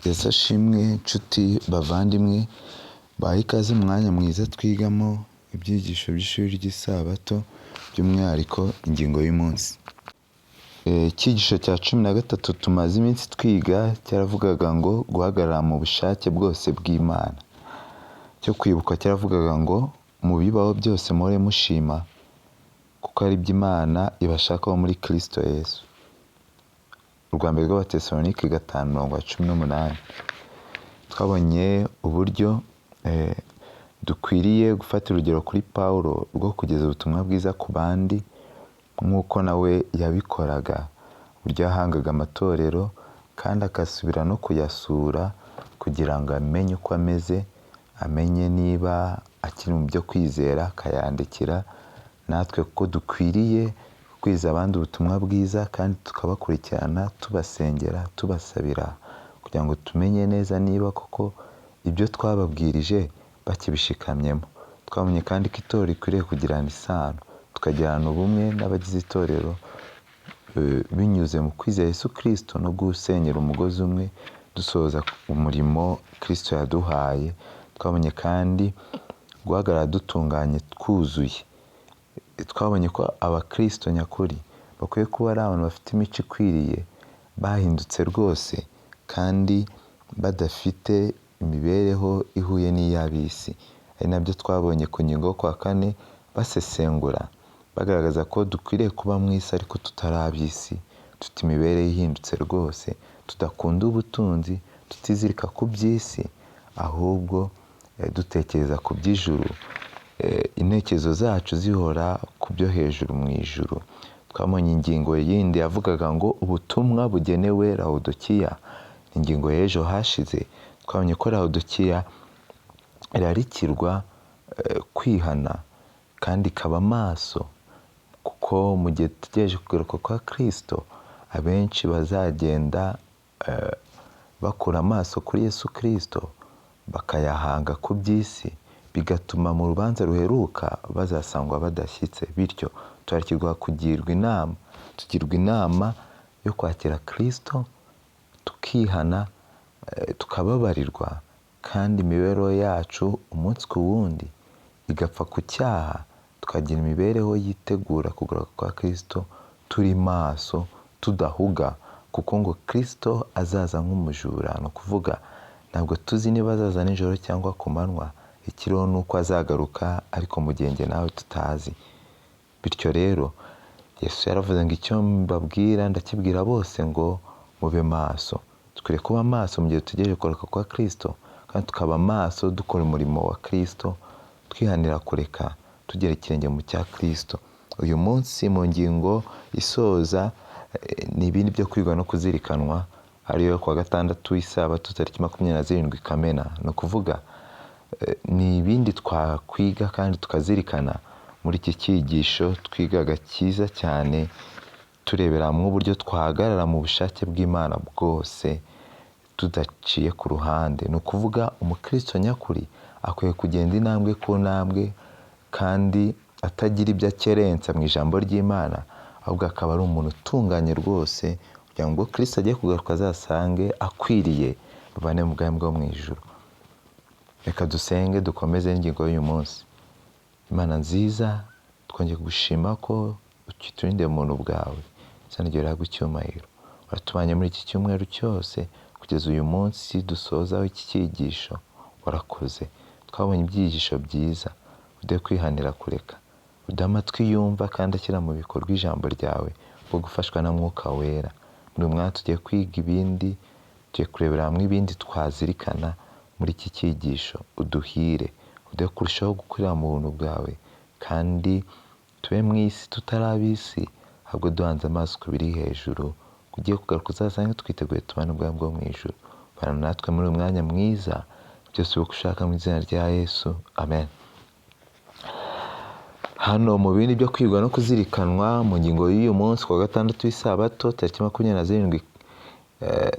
Yesu ashimwe nshuti bavandimwe, bahe ikaze mu mwanya mwiza twigamo ibyigisho by'ishuri ry'isabato, by'umwihariko ingingo y'umunsi. Icyigisho cya 13 tumaze iminsi twiga cyaravugaga ngo guhagarara mu bushake bwose bw'Imana. Cyo kwibuka cyaravugaga ngo mu bibaho byose muhore mushima kuko ari by'Imana ibashakaho muri Kristo Yesu. Urwa mbere rw'Abatesalonike 5:18. Twabonye uburyo dukwiriye gufata urugero kuri Pawulo rwo kugeza ubutumwa bwiza ku bandi nk'uko nawe yabikoraga, uburyo yahangaga amatorero kandi akasubira no kuyasura kugira ngo amenye uko ameze, amenye niba akiri mu byo kwizera akayandikira. Natwe kuko dukwiriye kwiza abandi ubutumwa bwiza kandi tukabakurikirana tubasengera, tubasabira kugira ngo tumenye neza niba koko ibyo twababwirije bakibishikamyemo. Twabonye kandi ko itorero rikwiriye kugirana isano, tukagirana ubumwe n'abagize itorero binyuze mu kwizera Yesu Kristo no gusenyera umugozi umwe, dusohoza umurimo Kristo yaduhaye. Twabonye kandi guhagarara dutunganye twuzuye. Twabonye ko abakristo nyakuri bakwiye kuba ari abantu bafite imico ikwiriye, bahindutse rwose kandi badafite imibereho ihuye n'iy'ab'isi. Ari nabyo twabonye ku ngingo yo kuwa 4 basesengura bagaragaza ko dukwiriye kuba mu isi ariko tutari ab'isi, dufite imibereho ihindutse rwose, tudakunda ubutunzi, tutizirika ku by'isi, ahubwo dutekereza ku by'ijuru, intekerezo zacu zihora ku byo hejuru mu ijuru. Twabonye ingingo yindi yavugaga ngo ubutumwa bugenewe Laodikiya. Ingingo y'ejo hashize twabonye ko Laodikiya irarikirwa kwihana kandi ikaba maso, kuko mu gihe dutegereje kugaruka kwa Kristo abenshi bazagenda bakura amaso kuri Yesu Kristo bakayahanga ku by'isi, bigatuma mu rubanza ruheruka bazasangwa badashyitse. Bityo turakirwa kugirwa inama, tugirwa inama yo kwakira Kristo, tukihana, tukababarirwa, kandi imibereho yacu umunsi ku wundi igapfa ku cyaha, tukagira imibereho yitegura kugaruka kwa Kristo turi maso, tudahuga, kuko ngo Kristo azaza nk'umujura. Ni ukuvuga ntabwo tuzi niba azaza nijoro cyangwa ku manywa, ikiriho ni uko azagaruka ariko mu gihe njye nawe tutazi. Bityo rero Yesu yaravuze ngo icyo mbabwira ndakibwira bose ngo mube maso. Dukwiriye kuba maso mu gihe tugejeje kugaruka kwa Kristo, kandi tukaba maso dukora umurimo wa Kristo, twihanira kureka tugera ikirenge mu cya Kristo. Uyu munsi mu ngingo isoza ni ibindi byo kwigwa no kuzirikanwa, ariyo kuwa 6 w'isabato tariki 27 Kamena. Ni ukuvuga ni ibindi twakwiga kandi tukazirikana muri iki cyigisho twigaga cyiza cyane, turebera hamwe uburyo twahagarara mu bushake bw'Imana bwose tudaciye ku ruhande. Ni ukuvuga umukristo nyakuri akwiye kugenda intambwe ku ntambwe kandi atagira ibyo akerensa mu ijambo ry'Imana, ahubwo akaba ari umuntu utunganye rwose kugira ngo Kristo ajye kugaruka azasange akwiriye babane mu bwami bwo mu ijuru. Reka dusenge dukomeze ingingo y'uyu munsi. Imana nziza, twongeye gushima ko ukiturinde mu buntu bwawe, izina ryawe rihabwe icyubahiro. Waratubanye muri iki cyumweru cyose kugeza uyu munsi dusozaho iki cyigisho, warakoze. Twabonye ibyigisho byiza, ude kwihanira kureka, ude amatwi yumva kandi ashyira mu bikorwa ijambo ryawe bwo gufashwa na Mwuka Wera. Muri uyu mwanya tugiye kwiga ibindi, tugiye kurebera hamwe ibindi twazirikana muri iki cyigisho. Uduhire, ude kurushaho gukurira mu buntu bwawe, kandi tube mu isi tutari ab'isi, ahubwo duhanze amaso ku biri hejuru, kugiye kugaruka uzasange twiteguye tubane ubwami bwo mu ijuru. Bana natwe muri uyu mwanya mwiza, byose uko ushaka mu izina rya Yesu, amen. Hano mu bindi byo kwigwa no kuzirikanwa mu ngingo y'uyu munsi kuwa 6 w'isabato tariki 27,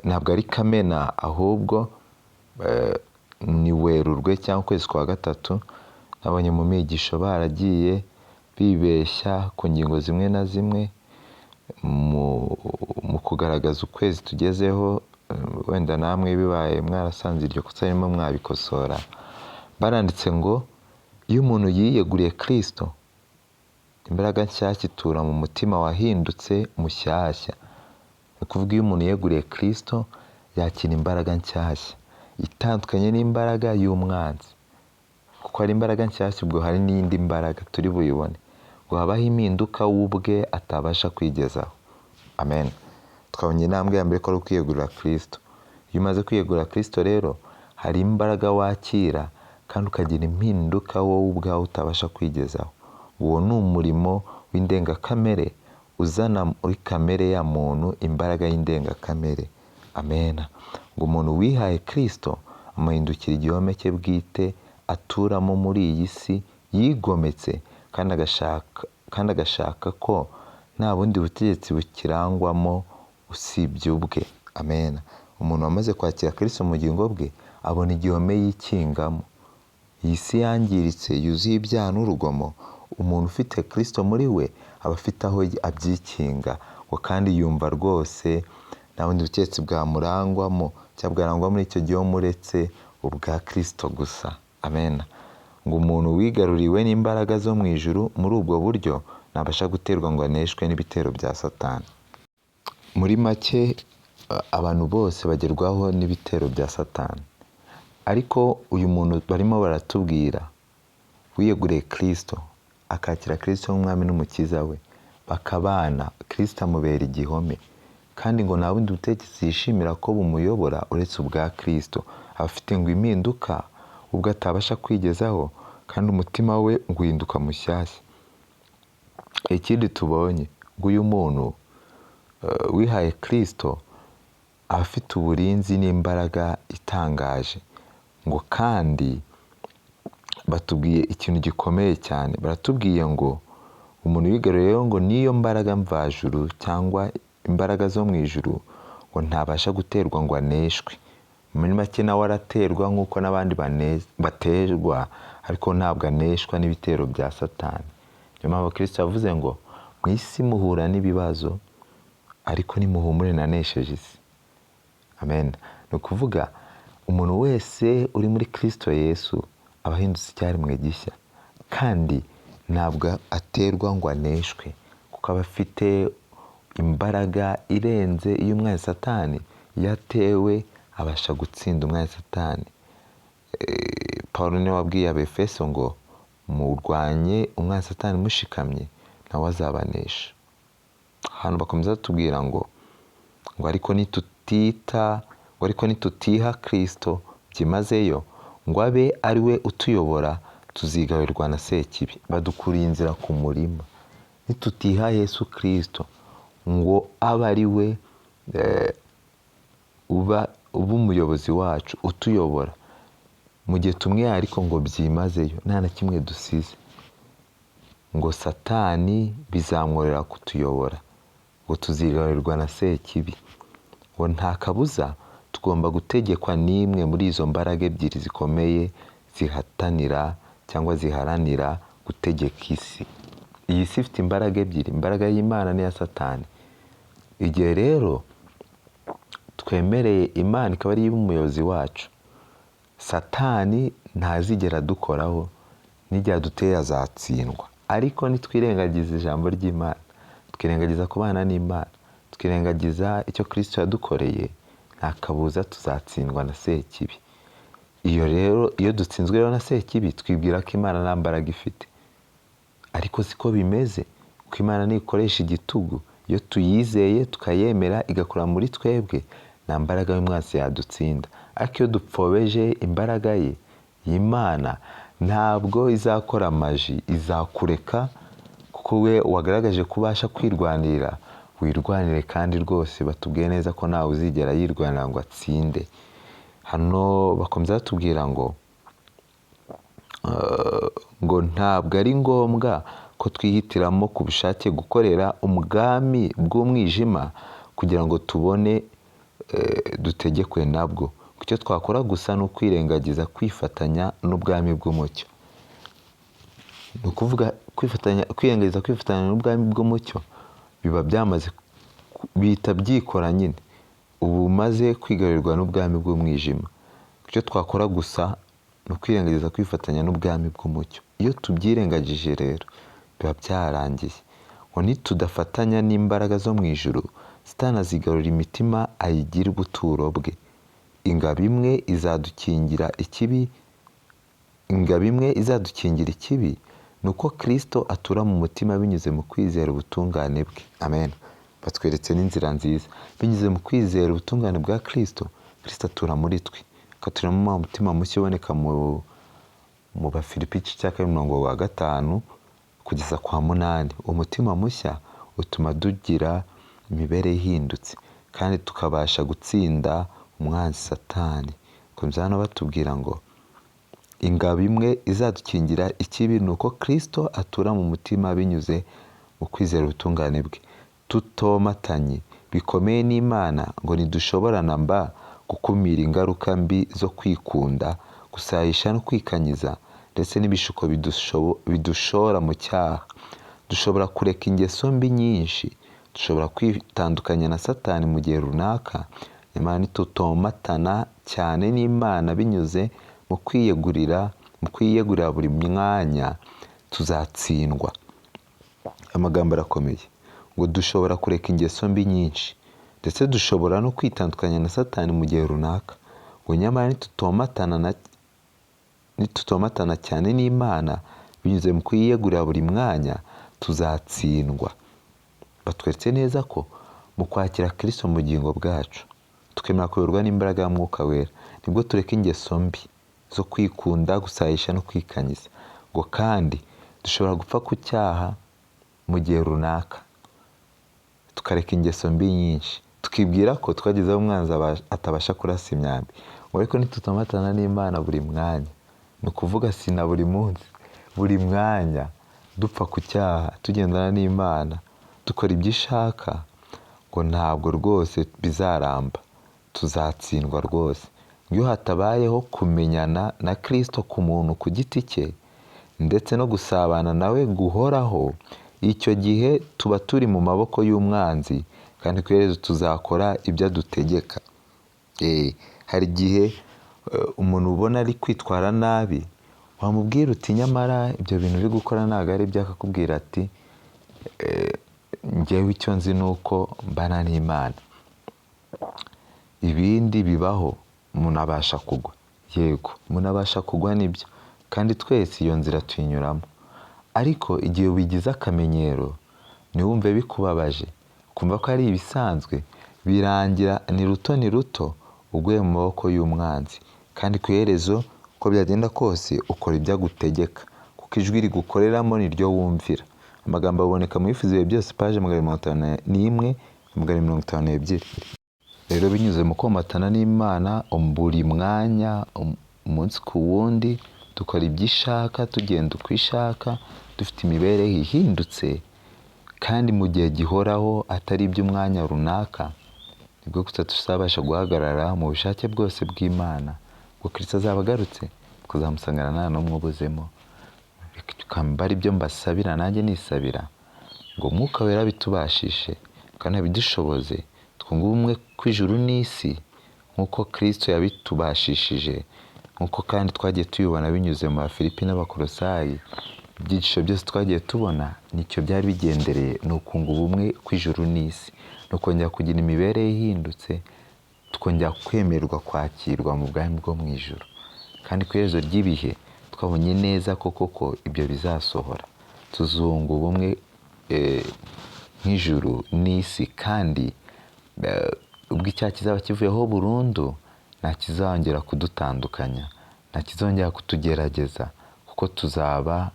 ntabwo ari Kamena ahubwo ni Werurwe cyangwa ukwezi kwa 3. Nabonye mu migisho baragiye bibeshya ku ngingo zimwe na zimwe mu kugaragaza ukwezi tugezeho wenda namwe bibaye mwarasanze iryo kosa ririmo mwabikosora, baranditse ngo iyo umuntu yiyeguriye Kristo, imbaraga nshyashya itura mu mutima wahindutse mushyashya. Ni ukuvuga iyo umuntu yeguriye Kristo yakira imbaraga nshyashya itandukanye n'imbaraga y'umwanzi, kuko hari imbaraga nshyashya ubwo hari n'indi mbaraga turi buyibone, ngo habaho impinduka we ubwe atabasha kwigezaho. Amen. Twabonye intambwe ya mbere ko ari ukwiyegurira Kristo. Iyo umaze kwiyegurira Kristo rero hari imbaraga wakira kandi ukagira impinduka wowe ubwawe utabasha kwigezaho. Uwo ni umurimo w'indengakamere uzana muri kamere ya muntu imbaraga y'indengakamere. Amen. Ngo umuntu wihaye Kristo amuhindukira igihome cye bwite aturamo muri iyi si yigometse, kandi agashaka ko nta bundi butegetsi bukirangwamo usibye ubwe. Amen. Umuntu wamaze kwakira Kristo mu bugingo bwe abona igihome yikingamo. Iyi si yangiritse yuzuye ibyaha n'urugomo, umuntu ufite Kristo muri we aba afite aho abyikinga, ngo kandi yumva rwose nta bundi butegetsi bwamurangwamo cyangwa bwarangwa muri icyo gihome uretse ubwa Kristo gusa. Amen. Ngo umuntu wigaruriwe n'imbaraga zo mu ijuru muri ubwo buryo ntabasha guterwa ngo aneshwe n'ibitero bya Satani. Muri make abantu bose bagerwaho n'ibitero bya Satani, ariko uyu muntu barimo baratubwira wiyeguriye Kristo akakira Kristo nk'umwami n'umukiza we, bakabana, Kristo amubera igihome, kandi ngo nta bundi butegetsi yishimira ko bumuyobora uretse ubwa Kristo. Aba afite ngo impinduka ubwo atabasha kwigezaho, kandi umutima we ngo uhinduka mushyashya. Ikindi tubonye ngo uyu muntu wihaye Kristo aba afite uburinzi n'imbaraga itangaje, ngo kandi batubwiye ikintu gikomeye cyane. Baratubwiye ngo umuntu wigaruriyeho ngo niyo mbaraga mvajuru cyangwa imbaraga zo mu ijuru ngo ntabasha guterwa ngo aneshwe. Muri make nawe araterwa nk'uko n'abandi baterwa, ariko ntabwo aneshwa n'ibitero bya Satani. Niyo mpamvu Kristo yavuze ngo mu isi muhura n'ibibazo, ariko nimuhumure nanesheje isi. Amen. Ni ukuvuga umuntu wese uri muri Kristo Yesu aba ahindutse icyaremwe gishya, kandi ntabwo aterwa ngo aneshwe, kuko aba afite imbaraga irenze iy'umwanzi Satani. Iyo atewe abasha gutsinda umwanzi Satani. Pawulo niwe wabwiye Abefeso ngo murwanye umwanzi Satani mushikamye nawe azabanesha. Hano bakomeza batubwira ngo ariko nitutiha Kristo byimazeyo ngo abe ari we utuyobora, tuzigarurirwa na Sekibi. Badukuriye inzira ku murima. Nitutiha Yesu Kristo ngo abe ari we uba umuyobozi wacu utuyobora, mu gihe tumwe ariko ngo byimazeyo nta na kimwe dusize, ngo Satani bizamworera kutuyobora, ngo tuzigarurirwa na Sekibi. Ngo nta kabuza tugomba gutegekwa n'imwe muri izo mbaraga ebyiri zikomeye zihatanira cyangwa ziharanira gutegeka isi. Iyi si ifite imbaraga ebyiri, imbaraga y'Imana n'iya Satani. Igihe rero twemereye Imana ikaba ari umuyobozi wacu, Satani ntazigera dukoraho, n'igihe aduteye azatsindwa. Ariko nitwirengagiza ijambo ry'Imana, twirengagiza kubana n'Imana, twirengagiza icyo Kristo yadukoreye, nta kabuza tuzatsindwa na Sekibi. Iyo dutsinzwe rero na Sekibi twibwira ko Imana nta mbaraga ifite, ariko siko bimeze, kuko Imana ntikoresha igitugu. Iyo tuyizeye tukayemera igakora muri twebwe, nta mbaraga y'umwanzi yadutsinda. Ariko iyo dupfobeje imbaraga ye, Imana ntabwo izakora amaji, izakureka, kuko we wagaragaje kubasha kwirwanira. Wirwanire kandi rwose batubwiye neza ko ntawe uzigera yirwanira ngo atsinde. Hano bakomeza batubwira ngo ntabwo ari ngombwa ko twihitiramo ku bushake gukorera ubwami bw'umwijima kugira ngo tubone dutegekwe nabwo. Icyo twakora gusa ni ukwirengagiza kwifatanya n'ubwami bw'umucyo. Ni ukuvuga kwirengagiza kwifatanya n'ubwami bw'umucyo biba byamaze bihita byikora nyine. ubu umaze kwigarurirwa n'ubwami bw'umwijima. Icyo twakora gusa ni ukwirengagiza kwifatanya n'ubwami bw'umucyo. Iyo tubyirengagije rero biba byarangiye. Ngo nitudafatanya n'imbaraga zo mu ijuru, Satani azigarura imitima ayigira ubuturo bwe. Ingabo imwe izadukingira ikibi ni uko Kristo atura mu mutima binyuze mu kwizera ubutungane bwe. Amen. Batweretse n'inzira nziza. Binyuze mu kwizera ubutungane bwa Kristo, Kristo atura muri twe. Akaturamo wa mutima mushya uboneka mu Bafilipi igice cya 5 kugeza kwa 8. Umutima mushya utuma tugira imibereho ihindutse kandi tukabasha gutsinda umwanzi Satani. Komeza hano batubwira ngo ingabo imwe izadukingira ikibi ni uko Kristo atura mu mutima binyuze mu kwizera ubutungane bwe. Tutomatanye bikomeye n'Imana ngo ntidushoborana mba gukumira ingaruka mbi zo kwikunda, gusayisha no kwikanyiza ndetse n'ibishuko bidushora mu cyaha. Dushobora kureka ingeso mbi nyinshi, dushobora kwitandukanya na Satani mu gihe runaka, nyamara nitutomatana cyane n'Imana binyuze mu kwiyegurira buri mwanya, tuzatsindwa. Amagambo arakomeye ngo dushobora kureka ingeso mbi nyinshi ndetse dushobora no kwitandukanya na Satani mu gihe runaka, ngo nyamara nitutomatana cyane n'Imana binyuze mu kwiyegurira buri mwanya, tuzatsindwa. Batweretse neza ko mu kwakira Kristo mu bugingo bwacu, tukemera kuyoborwa n'imbaraga y'Umwuka Wera, nibwo tureka ingeso mbi zo kwikunda, gusayisha no kwikanyiza. Ngo kandi dushobora gupfa ku cyaha mu gihe runaka, tukareka ingeso mbi nyinshi, tukibwira ko twagezeho umwanzi atabasha kurasa imyambi. Ngo ariko nitutomatana n'Imana buri mwanya, ni ukuvuga si na buri munsi, buri mwanya dupfa ku cyaha, tugendana n'Imana, dukora ibyo ishaka, ngo ntabwo rwose bizaramba, tuzatsindwa rwose. Iyo hatabayeho kumenyana na Kristo ku muntu ku giti cye ndetse no gusabana nawe guhoraho, icyo gihe tuba turi mu maboko y'umwanzi kandi ku iherezo tuzakora ibyo adutegeka. Hari igihe umuntu ubona ari kwitwara nabi, wamubwira uti nyamara ibyo bintu uri gukora ntabwo ari byo, akakubwira ati njyewe icyo nzi ni uko mbana n'Imana, ibindi bibaho, umuntu abasha kugwa. Yego, umuntu abasha kugwa nibyo, kandi twese iyo nzira tuyinyuramo. Ariko igihe wigize akamenyero, ntiwumve bikubabaje, kumva ko ari ibisanzwe, birangira ni ruto uguye mu maboko y'umwanzi. Kandi ku iherezo uko byagenda kose ukora ibyo agutegeka, kuko ijwi rigukoreramo ni ryo wumvira. Amagambo aboneka mu Ifuze ibihe byose paje 151 152. Rero binyuze mu komatana n'Imana buri mwanya, umunsi ku wundi, dukora ibyo ishaka, tugenda uko ishaka, dufite imibereho ihindutse kandi mu gihe gihoraho, atari iby'umwanya runaka, nibwo gusa tuzabasha guhagarara mu bushake bwose bw'Imana, ngo Kristo azaba agarutse kuzamusangana nta n'umwe ubuzemo. Bikaba ari byo mbasabira, nanjye nisabira ngo Umwuka Wera bitubashishe kandi abidushoboze, twunge ubumwe kw'ijuru n'isi nk'uko Kristo yabitubashishije, nk'uko kandi twagiye tuyibona binyuze mu Bafilipi n'Abakolosayi. Ibyigisho byose twagiye tubona nicyo byari bigendereye, ni ukunga ubumwe kw'ijuru n'isi, ni ukongera kugira imibereho ihindutse, tukongera kwemererwa kwakirwa mu bwami bwo mu ijuru. Kandi ku iherezo ry'ibihe twabonye neza ko koko ibyo bizasohora, tuzunga ubumwe nk'ijuru n'isi, kandi ubwo icyaha kizaba kivuyeho burundu, nta kizongera kudutandukanya, nta kizongera kutugerageza, kuko tuzaba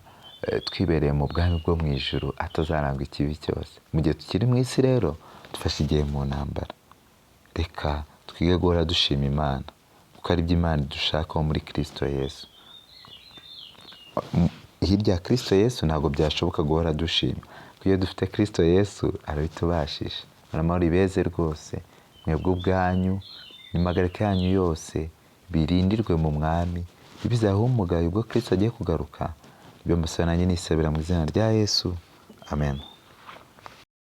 twibereye mu bwami bwo mu ijuru, atazarangwa ikibi cyose. Mu gihe tukiri mu isi rero, dufashe igihe mu ntambara, reka twige guhora dushima Imana, kuko ari byo Imana idushakaho muri Kristo Yesu. Hirya ya Kristo Yesu ntabwo byashoboka guhora dushima, kuko iyo dufite Kristo Yesu arabitubashisha. Muramahoro ibeze rwose, mwebwe ubwanyu n'impagarike yanyu yose birindirwe mu Mwami, bibizaho umugayo ubwo Kristo agiye kugaruka. Ibyo mbasaba nanjye nisabira mu izina rya Yesu. Amen.